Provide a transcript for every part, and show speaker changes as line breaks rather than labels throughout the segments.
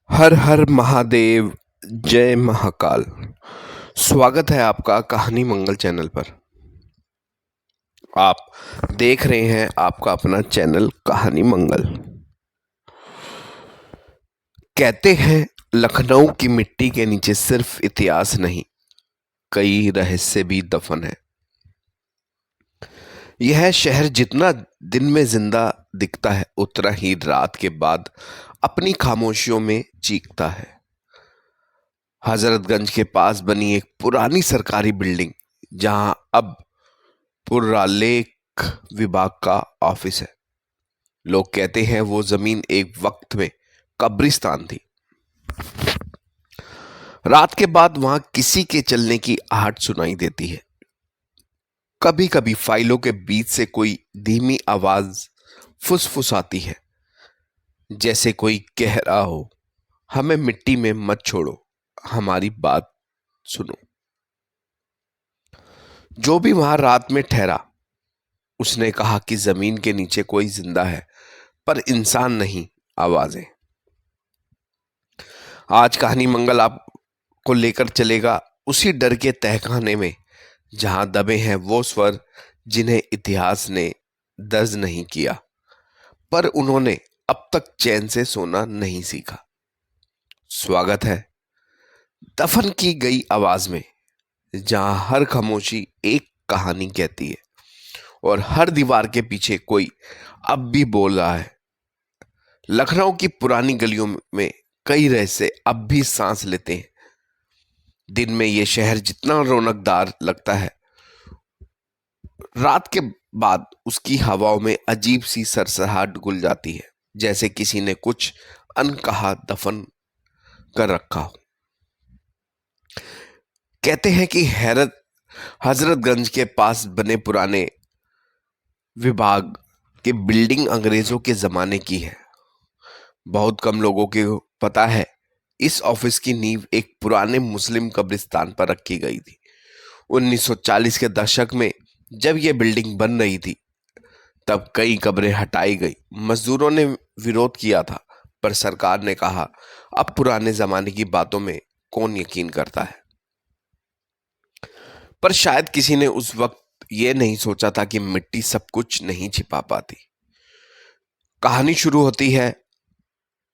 हर हर महादेव। जय महाकाल। स्वागत है आपका कहानी मंगल चैनल पर। आप देख रहे हैं आपका अपना चैनल कहानी मंगल। कहते हैं लखनऊ की मिट्टी के नीचे सिर्फ इतिहास नहीं, कई रहस्य भी दफन है। यह शहर जितना दिन में जिंदा दिखता है, उतना ही रात के बाद अपनी खामोशियों में चीखता है। हजरतगंज के पास बनी एक पुरानी सरकारी बिल्डिंग, जहां अब पुरालेख विभाग का ऑफिस है। लोग कहते हैं वो जमीन एक वक्त में कब्रिस्तान थी। रात के बाद वहां किसी के चलने की आहट सुनाई देती है। कभी कभी फाइलों के बीच से कोई धीमी आवाज फुसफुसाती है, जैसे कोई कह रहा हो, हमें मिट्टी में मत छोड़ो, हमारी बात सुनो। जो भी वहां रात में ठहरा, उसने कहा कि जमीन के नीचे कोई जिंदा है, पर इंसान नहीं, आवाजें। आज कहानी मंगल आपको लेकर चलेगा उसी डर के तहखाने में, जहां दबे हैं वो स्वर जिन्हें इतिहास ने दर्ज नहीं किया, पर उन्होंने अब तक चैन से सोना नहीं सीखा। स्वागत है दफन की गई आवाज में, जहां हर खामोशी एक कहानी कहती है और हर दीवार के पीछे कोई अब भी बोल रहा है। लखनऊ की पुरानी गलियों में कई रहस्य अब भी सांस लेते हैं। दिन में ये शहर जितना रौनकदार लगता है, रात के बाद उसकी हवाओं में अजीब सी सरसराहट घुल जाती है, जैसे किसी ने कुछ अनकहा दफन कर रखा हो। कहते हैं कि हैरत हजरतगंज के पास बने पुराने विभाग की बिल्डिंग अंग्रेजों के जमाने की है। बहुत कम लोगों को पता है, इस ऑफिस की नींव एक पुराने मुस्लिम कब्रिस्तान पर रखी गई थी। 1940 के दशक में जब यह बिल्डिंग बन रही थी, तब कई कब्रें हटाई गई। मजदूरों ने विरोध किया था, पर सरकार ने कहा, अब पुराने जमाने की बातों में कौन यकीन करता है। पर शायद किसी ने उस वक्त यह नहीं सोचा था कि मिट्टी सब कुछ नहीं छिपा पाती। कहानी शुरू होती है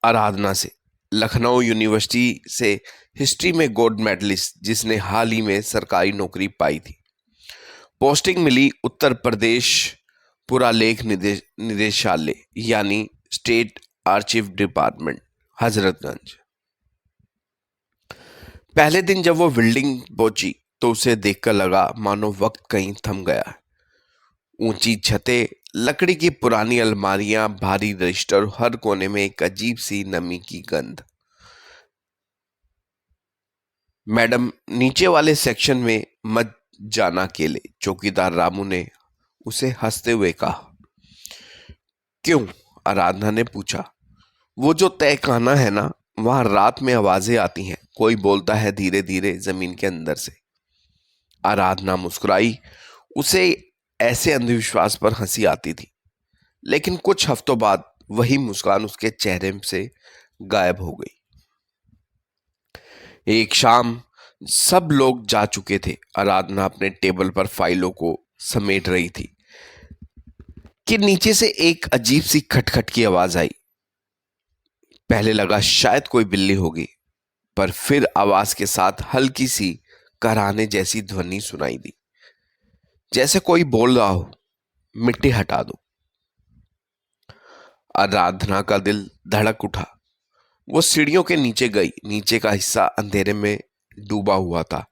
आराधना से, लखनऊ यूनिवर्सिटी से हिस्ट्री में गोल्ड मेडलिस्ट, जिसने हाल ही में सरकारी नौकरी पाई थी। पोस्टिंग मिली उत्तर प्रदेश पुरालेख निदेशालय, यानी स्टेट आर्चिव डिपार्टमेंट, हजरतगंज। पहले दिन जब वो बिल्डिंग पहुंची, तो उसे देखकर लगा मानो वक्त कहीं थम गया है। ऊंची छतें, लकड़ी की पुरानी अलमारियां, भारी रजिस्टर, हर कोने में एक अजीब सी नमी की गंध। मैडम, नीचे वाले सेक्शन में मत जाना अकेले, चौकीदार रामू ने उसे हंसते हुए कहा। क्यों? आराधना ने पूछा। वो जो तय खाना है ना, वहां रात में आवाजें आती हैं, कोई बोलता है धीरे धीरे जमीन के अंदर से। आराधना मुस्कुराई। उसे ऐसे अंधविश्वास पर हंसी आती थी, लेकिन कुछ हफ्तों बाद वही मुस्कान उसके चेहरे से गायब हो गई। एक शाम सब लोग जा चुके थे। आराधना अपने टेबल पर फाइलों को समेट रही थी कि नीचे से एक अजीब सी खटखट की आवाज आई। पहले लगा शायद कोई बिल्ली होगी, पर फिर आवाज के साथ हल्की सी कराहने जैसी ध्वनि सुनाई दी, जैसे कोई बोल रहा हो, मिट्टी हटा दो। आराधना का दिल धड़क उठा। वो सीढ़ियों के नीचे गई। नीचे का हिस्सा अंधेरे में डूबा हुआ था।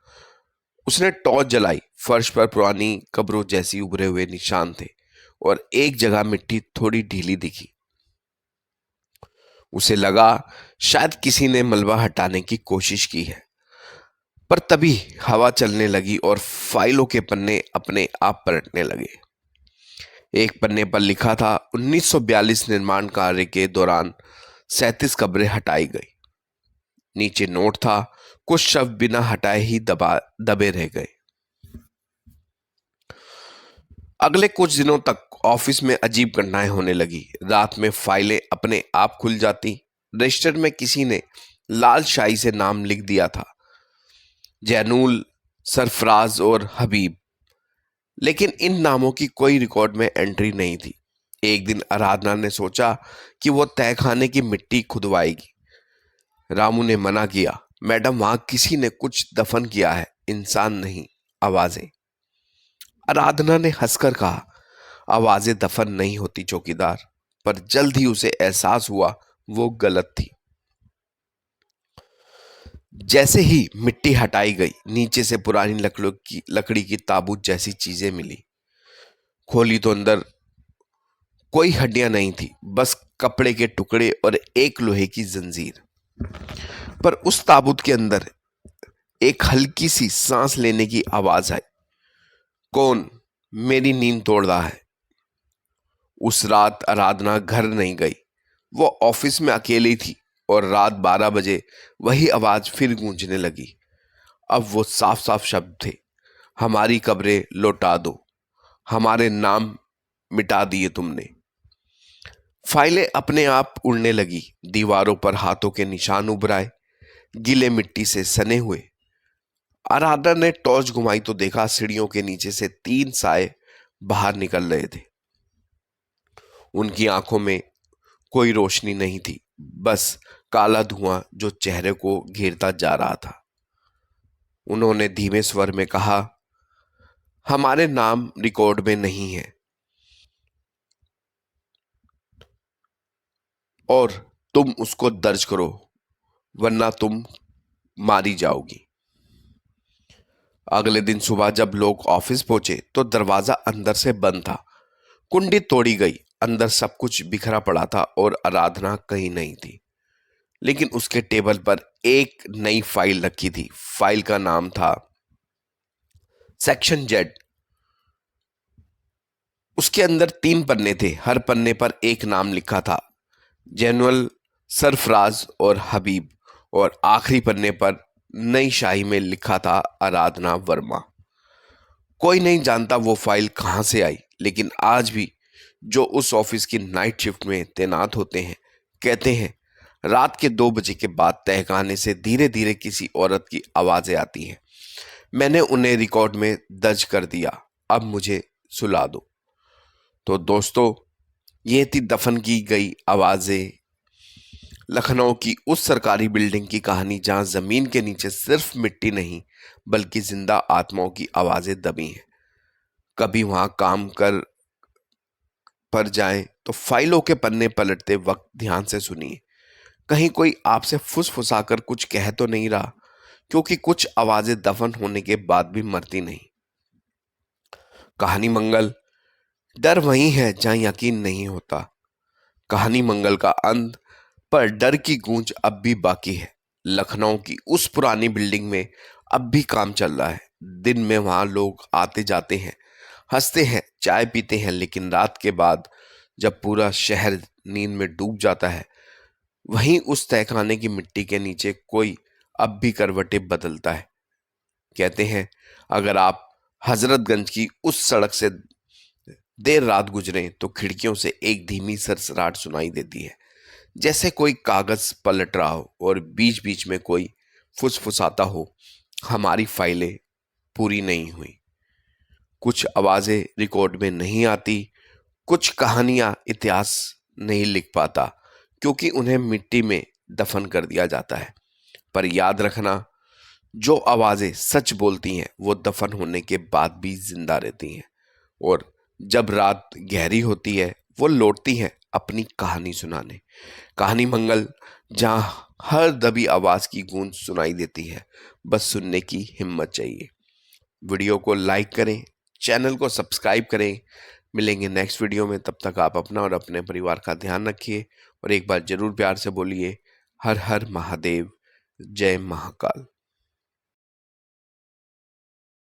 उसने टॉर्च जलाई। फर्श पर पुरानी कब्रों जैसी उभरे हुए निशान थे और एक जगह मिट्टी थोड़ी ढीली दिखी। उसे लगा शायद किसी ने मलबा हटाने की कोशिश की है, पर तभी हवा चलने लगी और फाइलों के पन्ने अपने आप पलटने लगे। एक पन्ने पर लिखा था, 1942 निर्माण कार्य के दौरान 37 कब्रें हटाई गई। नीचे नोट था, कुछ शव बिना हटाए ही दबे रह गए। अगले कुछ दिनों तक ऑफिस में अजीब घटनाएं होने लगी। रात में फाइलें अपने आप खुल जाती, रजिस्टर में किसी ने लाल शाही से नाम लिख दिया था, जैनुल, सरफराज और हबीब, लेकिन इन नामों की कोई रिकॉर्ड में एंट्री नहीं थी। एक दिन आराधना ने सोचा कि वो तहखाने की मिट्टी खुदवाएगी। रामू ने मना किया, मैडम वहां किसी ने कुछ दफन किया है, इंसान नहीं, आवाजें। आराधना ने हंसकर कहा, आवाजें दफन नहीं होती चौकीदार। पर जल्द ही उसे एहसास हुआ वो गलत थी। जैसे ही मिट्टी हटाई गई, नीचे से पुरानी लकड़ी की ताबूत जैसी चीजें मिली। खोली तो अंदर कोई हड्डियां नहीं थी, बस कपड़े के टुकड़े और एक लोहे की जंजीर। पर उस ताबूत के अंदर एक हल्की सी सांस लेने की आवाज आई। कौन मेरी नींद तोड़ रहा है? उस रात आराधना घर नहीं गई। वो ऑफिस में अकेली थी और रात 12 बजे वही आवाज फिर गूंजने लगी। अब वो साफ साफ शब्द थे, हमारी कब्रें लौटा दो, हमारे नाम मिटा दिए तुमने। फाइलें अपने आप उड़ने लगी, दीवारों पर हाथों के निशान उभर आए, गीले मिट्टी से सने हुए। आराधना ने टॉर्च घुमाई तो देखा सीढ़ियों के नीचे से 3 साए बाहर निकल रहे थे। उनकी आंखों में कोई रोशनी नहीं थी, बस काला धुआं जो चेहरे को घेरता जा रहा था। उन्होंने धीमे स्वर में कहा, हमारे नाम रिकॉर्ड में नहीं है और तुम उसको दर्ज करो, वरना तुम मारी जाओगी। अगले दिन सुबह जब लोग ऑफिस पहुंचे तो दरवाजा अंदर से बंद था। कुंडी तोड़ी गई, अंदर सब कुछ बिखरा पड़ा था और आराधना कहीं नहीं थी। लेकिन उसके टेबल पर एक नई फाइल रखी थी। फाइल का नाम था सेक्शन जेड। उसके अंदर 3 पन्ने थे, हर पन्ने पर एक नाम लिखा था, जैनुल, सरफराज और हबीब, और आखिरी पन्ने पर नई शाही में लिखा था आराधना वर्मा। कोई नहीं जानता वो फाइल कहां से आई, लेकिन आज भी जो उस ऑफिस की नाइट शिफ्ट में तैनात होते हैं कहते हैं रात के 2 बजे के बाद तहखाने से धीरे धीरे किसी औरत की आवाजें आती हैं। मैंने उन्हें रिकॉर्ड में दर्ज कर दिया, अब मुझे सुला दो। तो दोस्तों, ये थी दफन की गई आवाजें, लखनऊ की उस सरकारी बिल्डिंग की कहानी जहां जमीन के नीचे सिर्फ मिट्टी नहीं बल्कि जिंदा आत्माओं की आवाजें दबी हैं। कभी वहां काम कर पर जाएं तो फाइलों के पन्ने पलटते वक्त ध्यान से सुनिए। कहीं कोई आपसे फुसफुसाकर कुछ कह तो नहीं रहा, क्योंकि कुछ आवाजें दफन होने के बाद भी मरती नहीं। कहानी मंगल। डर वही है जहां यकीन नहीं होता। कहानी मंगल का अंत, पर डर की गूंज अब भी बाकी है। लखनऊ की उस पुरानी बिल्डिंग में अब भी काम चल रहा है। दिन में वहां लोग आते जाते हैं, हंसते हैं, चाय पीते हैं, लेकिन रात के बाद जब पूरा शहर नींद में डूब जाता है, वहीं उस तहखाने की मिट्टी के नीचे कोई अब भी करवटें बदलता है। कहते हैं अगर आप हजरतगंज की उस सड़क से देर रात गुजरें तो खिड़कियों से एक धीमी सरसराहट सुनाई देती है, जैसे कोई कागज पलट रहा हो और बीच बीच में कोई फुसफुसाता हो, हमारी फाइलें पूरी नहीं हुई। कुछ आवाजें रिकॉर्ड में नहीं आती, कुछ कहानियां इतिहास नहीं लिख पाता, क्योंकि उन्हें मिट्टी में दफन कर दिया जाता है। पर याद रखना, जो आवाजें सच बोलती हैं वो दफन होने के बाद भी जिंदा रहती हैं, और जब रात गहरी होती है वो लौटती हैं अपनी कहानी सुनाने। कहानी मंगल, जहां हर दबी आवाज की गूंज सुनाई देती है, बस सुनने की हिम्मत चाहिए। वीडियो को लाइक करें, चैनल को सब्सक्राइब करें। मिलेंगे नेक्स्ट वीडियो में, तब तक आप अपना और अपने परिवार का ध्यान रखिए और एक बार जरूर प्यार से बोलिए, हर हर महादेव, जय महाकाल।